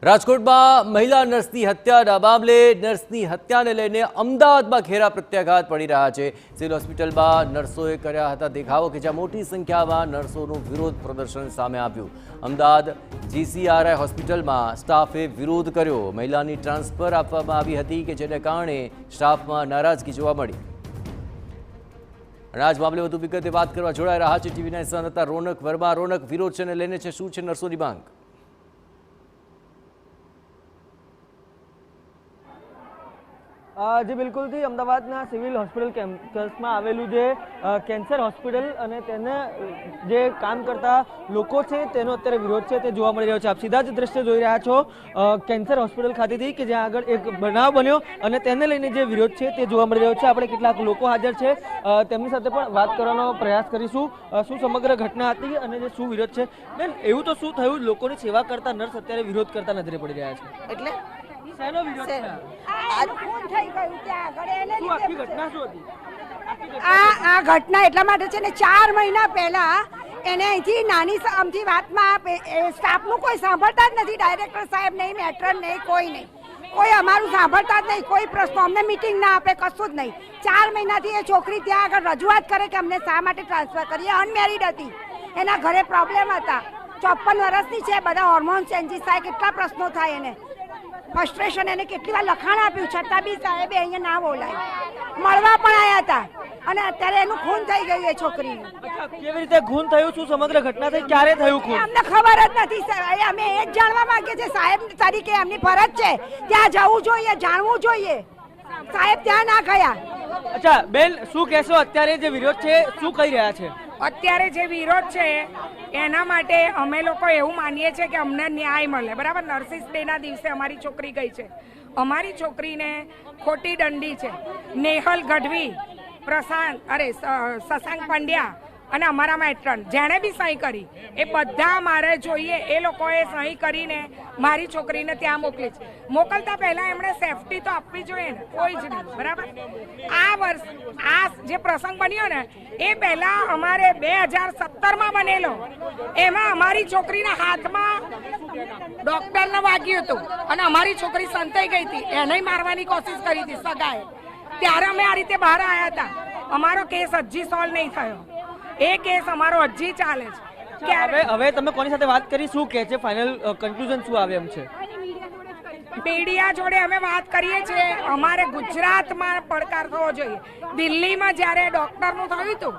રાજકોટમાં મહિલા નર્સની હત્યાના મામલે નર્સની હત્યાને લઈને અમદાવાદમાં ઘેરા પ્રત્યાઘાત પડી રહ્યા છે। સિવિલ હોસ્પિટલમાં નર્સોએ કર્યા હતા દેખાવો કે જ્યાં મોટી સંખ્યામાં નર્સોનું વિરોધ પ્રદર્શન સામે આવ્યું। અમદાવાદ જીસીઆરઆઈ હોસ્પિટલમાં સ્ટાફે વિરોધ કર્યો। મહિલાની ટ્રાન્સફર આપવામાં આવી હતી કે જેને કારણે સ્ટાફમાં નારાજગી જોવા મળી। અને આજ મામલે વધુ વિગતે વાત કરવા જોડાઈ રહ્યા છે ટીવી9 સંવાદદાતા રોનક વર્મા। રોનક, વિરોધ છે ને લઈને છે શું છે નર્સોની માંગ? जी बिल्कुल थी अमदावादना सिविल हॉस्पिटल केम्पसમાં આવેલું જે કેન્સર હોસ્પિટલ અને તેને જે કામ કરતા લોકો છે તેનો અત્યારે વિરોધ છે તે જોવા મળી રહ્યો છે। આપ સીધા જ દ્રશ્ય જોઈ રહ્યા છો કેન્સર હોસ્પિટલ ખાતેથી કે જ્યાં આગળ એક બનાવ બન્યો અને તેને લઈને જે વિરોધ છે તે જોવા મળી રહ્યો છે। આપણે કેટલાક લોકો હાજર છે તેમની સાથે પણ વાત કરવાનો પ્રયાસ કરીશું। શું સમગ્ર ઘટના હતી અને જે શું વિરોધ છે? બેન, એવું તો શું થયું લોકોની સેવા કરતા નર્સ અત્યારે વિરોધ કરતા નજરે પડી રહ્યા છે? એટલે શેનો વિરોધ છે? આ ઘટના એટલા માટે છે ને 4 મહિના પહેલા એને અહીંથી નાની અમથી વાતમાં સ્ટાફનું કોઈ સાંભળતા જ નથી। ડાયરેક્ટર સાહેબ નહીં, મેટ્રન નહીં, કોઈ નહીં, કોઈ અમારું સાંભળતા જ નહીં। કોઈ પ્રશ્નો અમને મિટિંગ ના આપે, કશું જ નહીં। 4 મહિનાથી એ છોકરી ત્યાં આગળ રજૂઆત કરે કે અમને શા માટે ટ્રાન્સફર કરીએ। અનમેરિડ હતી, એના ઘરે પ્રોબ્લેમ હતા, 54 વર્ષની છે, બધા હોર્મોન ચેન્જીસ થાય, કેટલા પ્રશ્નો થાય એને, ફ્રસ્ટ્રેશન, એને કેટલી વાર લખાણ આપ્યું છતાં બી સાહેબે અહીંયા ના બોલાય। મળવા પણ આવ્યા હતા અને અત્યારે એનું ખૂન થઈ ગયું એ છોકરીનું। કેવી રીતે ખૂન થયું? શું સમગ્ર ઘટના થઈ? ક્યારે થયું ખૂન? અમને ખબર જ નથી। અમે એ જ જાણવા માંગીએ છીએ, સાહેબ તરીકે એમની ફરજ છે ત્યાં જવું જોઈએ, જાણવું જોઈએ। સાહેબ ત્યાં ના ગયા। અચ્છા બેન, શું કહેશો અત્યારે જે વિરોધ છે શું કહી રહ્યા છે? અત્યારે જે વિરોધ છે એના માટે અમે લોકો એવું માનીએ છીએ કે અમને ન્યાય મળે, બરાબર। નર્સિસ ડેના દિવસે અમારી છોકરી ગઈ છે, અમારી છોકરીને ખોટી દંડી છે। નેહલ ગઢવી, શશાંક પંડ્યા અને અમારા મેટ્રન જેણે બી સહી કરી એ બધા મારે જોઈએ। એ લોકોએ સહી કરીને મારી છોકરીને ત્યાં મોકલી છે। મોકલતા પહેલા એમણે સેફટી તો આપવી જોઈએ ને, કોઈ જ નહીં, બરાબર। આ જે પ્રસંગ બન્યો ને એ પહેલા અમારે 2017માં બનેલો, એમાં અમારી છોકરીના હાથમાં ડોક્ટરને વાગ્યું હતું અને અમારી છોકરી સંતાઈ ગઈ હતી, એને મારવાની કોશિશ કરી હતી સગાએ। ત્યારે અમે આ રીતે બહાર આવ્યા હતા। અમારો કેસ હજી સોલ્વ નહીં થયો, એ કેસ અમારો હજી ચાલે છે। હવે તમે કોની સાથે વાત કરી? શું કહે છે? ફાઇનલ કન્ક્લુઝન શું આવે એમ છે? મીડિયા જોડે અમે વાત કરીએ છીએ। અમારે ગુજરાતમાં પડકાર થવો જોઈએ। દિલ્હીમાં જ્યારે ડોક્ટરનું થયું હતું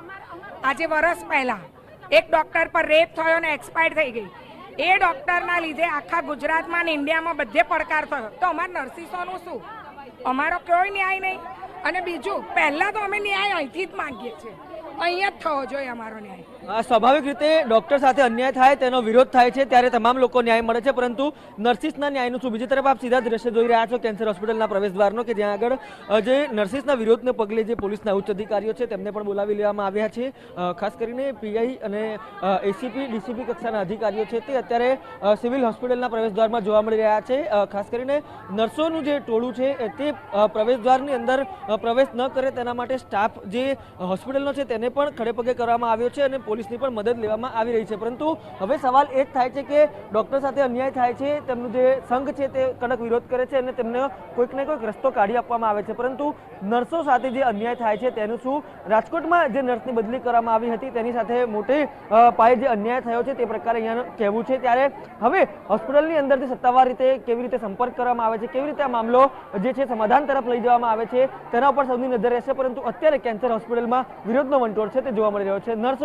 આજે વર્ષ પહેલા, એક ડોક્ટર પર રેપ થયો અને એક્સપાયર થઈ ગઈ, એ ડોક્ટરના લીધે આખા ગુજરાતમાં અને ઇન્ડિયામાં બધે પડકાર થયો। તો અમારા નર્સિસોનું શું? અમારો કોઈ ન્યાય નહીં। અને બીજું, પહેલા તો અમે ન્યાય અહીંથી જ માંગીએ છીએ, અહીંયા જ થવો જોઈએ અમારો ન્યાય। સ્વાભાવિક રીતે ડોક્ટર સાથે અન્યાય થાય તેનો વિરોધ થાય છે ત્યારે તમામ લોકો ન્યાય મળે છે, પરંતુ નર્સિસના ન્યાયનું શું? બીજી તરફ આપ સીધા દ્રશ્ય જોઈ રહ્યા છો કેન્સર હોસ્પિટલના પ્રવેશદ્વારનો કે જ્યાં આગળ જે નર્સિસના વિરોધને પગલે જે પોલીસના ઉચ્ચ અધિકારીઓ છે તેમને પણ બોલાવી લેવામાં આવ્યા છે। ખાસ કરીને પીઆઈ અને એસીપી ડીસીપી કક્ષાના અધિકારીઓ છે તે અત્યારે સિવિલ હોસ્પિટલના પ્રવેશદ્વારમાં જોવા મળી રહ્યા છે। ખાસ કરીને નર્સોનું જે ટોળું છે તે પ્રવેશદ્વારની અંદર પ્રવેશ ન કરે તેના માટે સ્ટાફ જે હોસ્પિટલનો છે તેને પણ ખડે પગે કરવામાં આવ્યો છે અને પોલીસની પણ મદદ લેવામાં આવી રહી છે। પરંતુ હવે સવાલ એ જ થાય છે કે ડોક્ટર સાથે અન્યાય થાય છે, તેમનું જે સંઘ છે તે કડક વિરોધ કરે છે અને તેમને કોઈક ને કોઈક રસ્તો કાઢી આપવામાં આવે છે, પરંતુ નર્સો સાથે જે અન્યાય થાય છે તેનું શું? રાજકોટમાં જે નર્સની બદલી કરવામાં આવી હતી તેની સાથે મોટે પાયે જે અન્યાય થયો છે તે પ્રકારે અહીંયા કહેવું છે। ત્યારે હવે હોસ્પિટલની અંદરથી સત્તાવાર રીતે કેવી રીતે સંપર્ક કરવામાં આવે છે, કેવી રીતે આ મામલો જે છે સમાધાન તરફ લઈ જવામાં આવે છે તેના ઉપર સૌની નજર રહેશે। પરંતુ અત્યારે કેન્સર હોસ્પિટલમાં વિરોધનો વંટોળ છે તે જોવા મળી રહ્યો છે। નર્સો